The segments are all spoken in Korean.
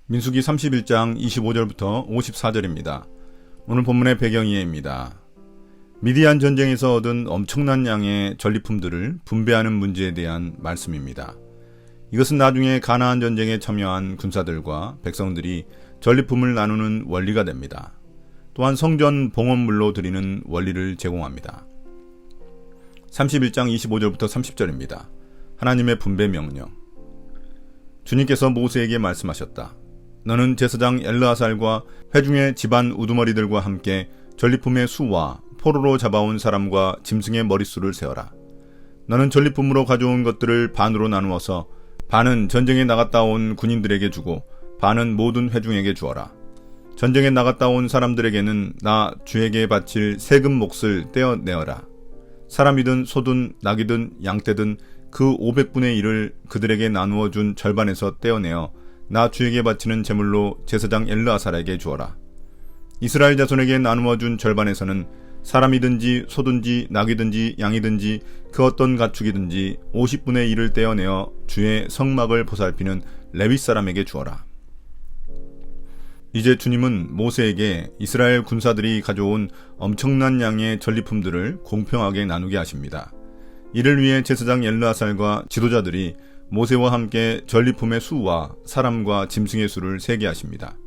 민수기 31장 25절부터 54절입니다. 오늘 본문의 배경이해입니다. 미디안 전쟁에서 얻은 엄청난 양의 전리품들을 분배하는 문제에 대한 말씀입니다. 이것은 나중에 가나안 전쟁에 참여한 군사들과 백성들이 전리품을 나누는 원리가 됩니다. 또한 성전 봉헌물로 드리는 원리를 제공합니다. 31장 25절부터 30절입니다. 하나님의 분배 명령. 주님께서 모세에게 말씀하셨다. 너는 제사장 엘르아살과 회중의 집안 우두머리들과 함께 전리품의 수와 포로로 잡아온 사람과 짐승의 머릿수를 세어라. 너는 전리품으로 가져온 것들을 반으로 나누어서 반은 전쟁에 나갔다 온 군인들에게 주고 반은 모든 회중에게 주어라. 전쟁에 나갔다 온 사람들에게는 나 주에게 바칠 세금 몫을 떼어내어라. 사람이든 소든 낙이든 양떼든 그 500분의 1을 그들에게 나누어 준 절반에서 떼어내어 나 주에게 바치는 제물로 제사장 엘르아살에게 주어라. 이스라엘 자손에게 나누어 준 절반에서는 사람이든지 소든지 낙이든지 양이든지 그 어떤 가축이든지 50분의 1을 떼어내어 주의 성막을 보살피는 레위 사람에게 주어라. 이제 주님은 모세에게 이스라엘 군사들이 가져온 엄청난 양의 전리품들을 공평하게 나누게 하십니다. 이를 위해 제사장 엘르아살과 지도자들이 모세와 함께 전리품의 수와 사람과 짐승의 수를 세게 하십니다.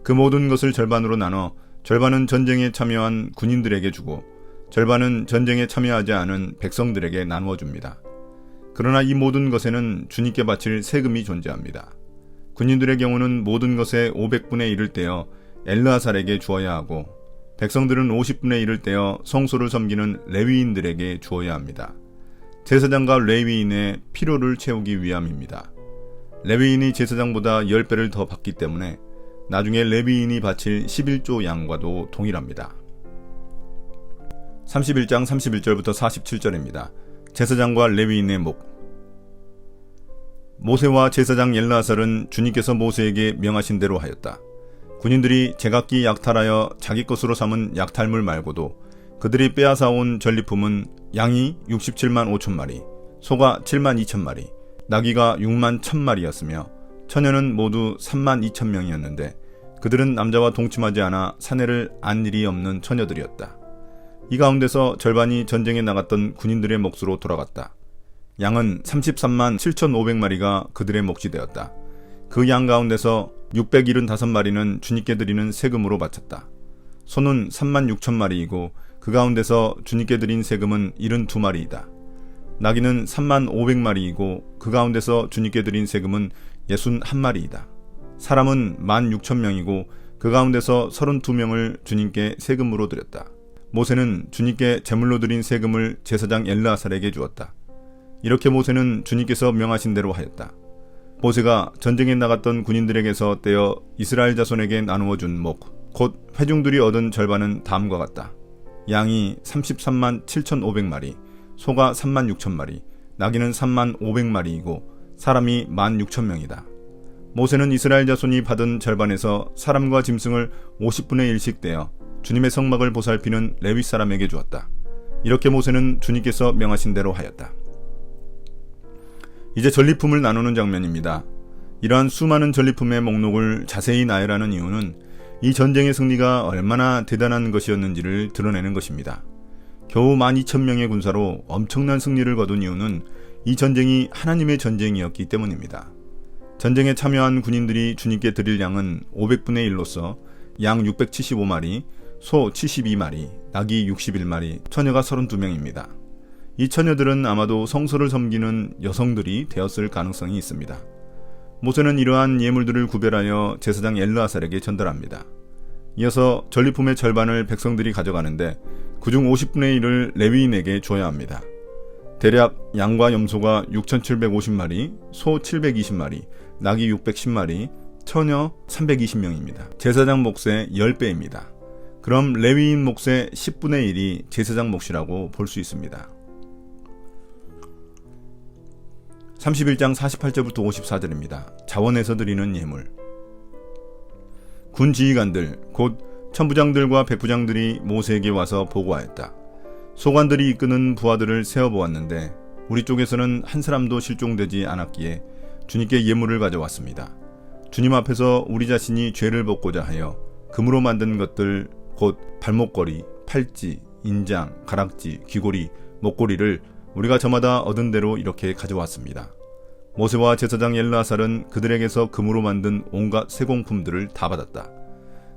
그 모든 것을 절반으로 나눠 절반은 전쟁에 참여한 군인들에게 주고 절반은 전쟁에 참여하지 않은 백성들에게 나누어 줍니다. 그러나 이 모든 것에는 주님께 바칠 세금이 존재합니다. 군인들의 경우는 모든 것의 500분의 1을 떼어 엘르아살에게 주어야 하고 백성들은 50분의 1을 떼어 성소를 섬기는 레위인들에게 주어야 합니다. 제사장과 레위인의 필요를 채우기 위함입니다. 레위인이 제사장보다 10배를 더 받기 때문에 나중에 레위인이 바칠 11조 양과도 동일합니다. 31장 31절부터 47절입니다. 제사장과 레위인의 목. 모세와 제사장 엘르아살은 주님께서 모세에게 명하신 대로 하였다. 군인들이 제각기 약탈하여 자기 것으로 삼은 약탈물 말고도 그들이 빼앗아온 전리품은 양이 67만 5천 마리, 소가 7만 2천 마리, 나귀가 6만 1천 마리였으며 처녀는 모두 3만 2천 명이었는데 그들은 남자와 동침하지 않아 사내를 안 일이 없는 처녀들이었다. 이 가운데서 절반이 전쟁에 나갔던 군인들의 몫으로 돌아갔다. 양은 33만 7,500마리가 그들의 몫이 되었다. 그 양 가운데서 675마리는 주님께 드리는 세금으로 바쳤다. 소는 3만 6천 마리이고 그 가운데서 주님께 드린 세금은 72마리이다. 나귀는 3만 500마리이고 그 가운데서 주님께 드린 세금은 61마리이다. 사람은 16,000명이고 그 가운데서 32명을 주님께 세금으로 드렸다. 모세는 주님께 제물로 드린 세금을 제사장 엘르아살에게 주었다. 이렇게 모세는 주님께서 명하신 대로 하였다. 모세가 전쟁에 나갔던 군인들에게서 떼어 이스라엘 자손에게 나누어 준 목, 곧 회중들이 얻은 절반은 다음과 같다. 양이 33만 7,500마리, 소가 3만 6천 마리, 나귀는 3만 500마리이고 사람이 16,000명이다. 모세는 이스라엘 자손이 받은 절반에서 사람과 짐승을 50분의 1씩 떼어 주님의 성막을 보살피는 레위 사람에게 주었다. 이렇게 모세는 주님께서 명하신 대로 하였다. 이제 전리품을 나누는 장면입니다. 이러한 수많은 전리품의 목록을 자세히 나열하는 이유는 이 전쟁의 승리가 얼마나 대단한 것이었는지를 드러내는 것입니다. 겨우 12,000명의 군사로 엄청난 승리를 거둔 이유는 이 전쟁이 하나님의 전쟁이었기 때문입니다. 전쟁에 참여한 군인들이 주님께 드릴 양은 500분의 1로서 양 675마리, 소 72마리, 낙이 61마리, 처녀가 32명입니다. 이 처녀들은 아마도 성소를 섬기는 여성들이 되었을 가능성이 있습니다. 모세는 이러한 예물들을 구별하여 제사장 엘르아살에게 전달합니다. 이어서 전리품의 절반을 백성들이 가져가는데 그중 50분의 1을 레위인에게 줘야 합니다. 대략 양과 염소가 6,750마리, 소 720마리, 낙이 610마리, 처녀 320명입니다. 제사장 몫의 10배입니다. 그럼 레위인 몫의 10분의 1이 제사장 몫이라고 볼 수 있습니다. 31장 48절부터 54절입니다. 자원에서 드리는 예물. 군 지휘관들, 곧 천부장들과 백부장들이 모세에게 와서 보고하였다. 소관들이 이끄는 부하들을 세어보았는데 우리 쪽에서는 한 사람도 실종되지 않았기에 주님께 예물을 가져왔습니다. 주님 앞에서 우리 자신이 죄를 벗고자 하여 금으로 만든 것들 곧 발목걸이, 팔찌, 인장, 가락지, 귀고리, 목걸이를 우리가 저마다 얻은 대로 이렇게 가져왔습니다. 모세와 제사장 엘르아살은 그들에게서 금으로 만든 온갖 세공품들을 다 받았다.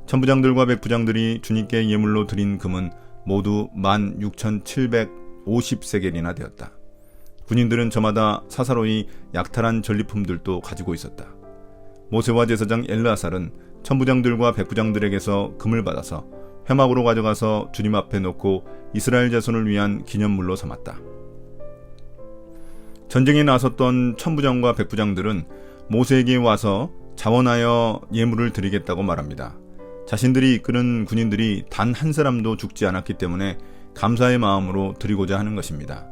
천부장들과 백부장들이 주님께 예물로 드린 금은 모두 16,750세겔이나 되었다. 군인들은 저마다 사사로이 약탈한 전리품들도 가지고 있었다. 모세와 제사장 엘르아살은 천부장들과 백부장들에게서 금을 받아서 회막으로 가져가서 주님 앞에 놓고 이스라엘 자손을 위한 기념물로 삼았다. 전쟁에 나섰던 천부장과 백부장들은 모세에게 와서 자원하여 예물을 드리겠다고 말합니다. 자신들이 이끄는 군인들이 단 한 사람도 죽지 않았기 때문에 감사의 마음으로 드리고자 하는 것입니다.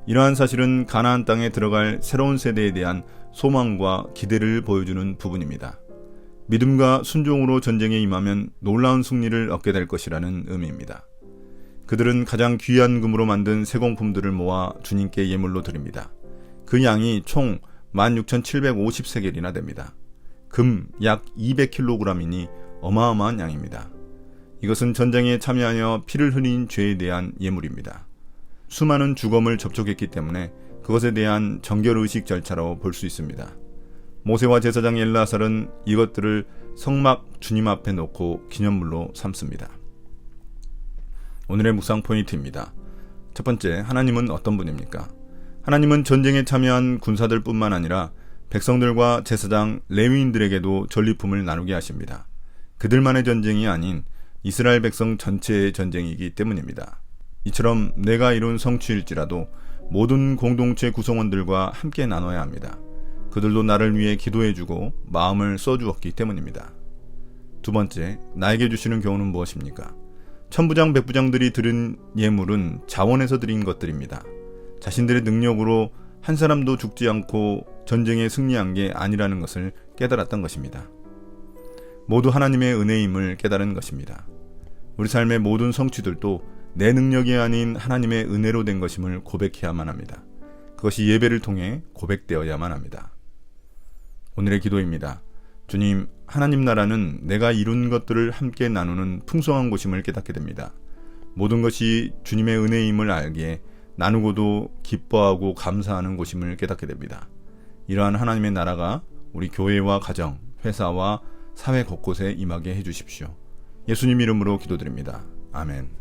이러한 사실은 가나안 땅에 들어갈 새로운 세대에 대한 소망과 기대를 보여주는 부분입니다. 믿음과 순종으로 전쟁에 임하면 놀라운 승리를 얻게 될 것이라는 의미입니다. 그들은 가장 귀한 금으로 만든 세공품들을 모아 주님께 예물로 드립니다. 그 양이 총 16,750세겔이나 됩니다. 금 약 200kg이니 어마어마한 양입니다. 이것은 전쟁에 참여하여 피를 흘린 죄에 대한 예물입니다. 수많은 주검을 접촉했기 때문에 그것에 대한 정결의식 절차로 볼 수 있습니다. 모세와 제사장 엘르아살은 이것들을 성막 주님 앞에 놓고 기념물로 삼습니다. 오늘의 묵상 포인트입니다. 첫 번째, 하나님은 어떤 분입니까? 하나님은 전쟁에 참여한 군사들 뿐만 아니라 백성들과 제사장, 레위인들에게도 전리품을 나누게 하십니다. 그들만의 전쟁이 아닌 이스라엘 백성 전체의 전쟁이기 때문입니다. 이처럼 내가 이룬 성취일지라도 모든 공동체 구성원들과 함께 나눠야 합니다. 그들도 나를 위해 기도해주고 마음을 써주었기 때문입니다. 두 번째, 나에게 주시는 교훈은 무엇입니까? 천부장, 백부장들이 드린 예물은 자원에서 드린 것들입니다. 자신들의 능력으로 한 사람도 죽지 않고 전쟁에 승리한 게 아니라는 것을 깨달았던 것입니다. 모두 하나님의 은혜임을 깨달은 것입니다. 우리 삶의 모든 성취들도 내 능력이 아닌 하나님의 은혜로 된 것임을 고백해야만 합니다. 그것이 예배를 통해 고백되어야만 합니다. 오늘의 기도입니다. 주님, 하나님 나라는 내가 이룬 것들을 함께 나누는 풍성한 곳임을 깨닫게 됩니다. 모든 것이 주님의 은혜임을 알기에 나누고도 기뻐하고 감사하는 곳임을 깨닫게 됩니다. 이러한 하나님의 나라가 우리 교회와 가정, 회사와 사회 곳곳에 임하게 해주십시오. 예수님 이름으로 기도드립니다. 아멘.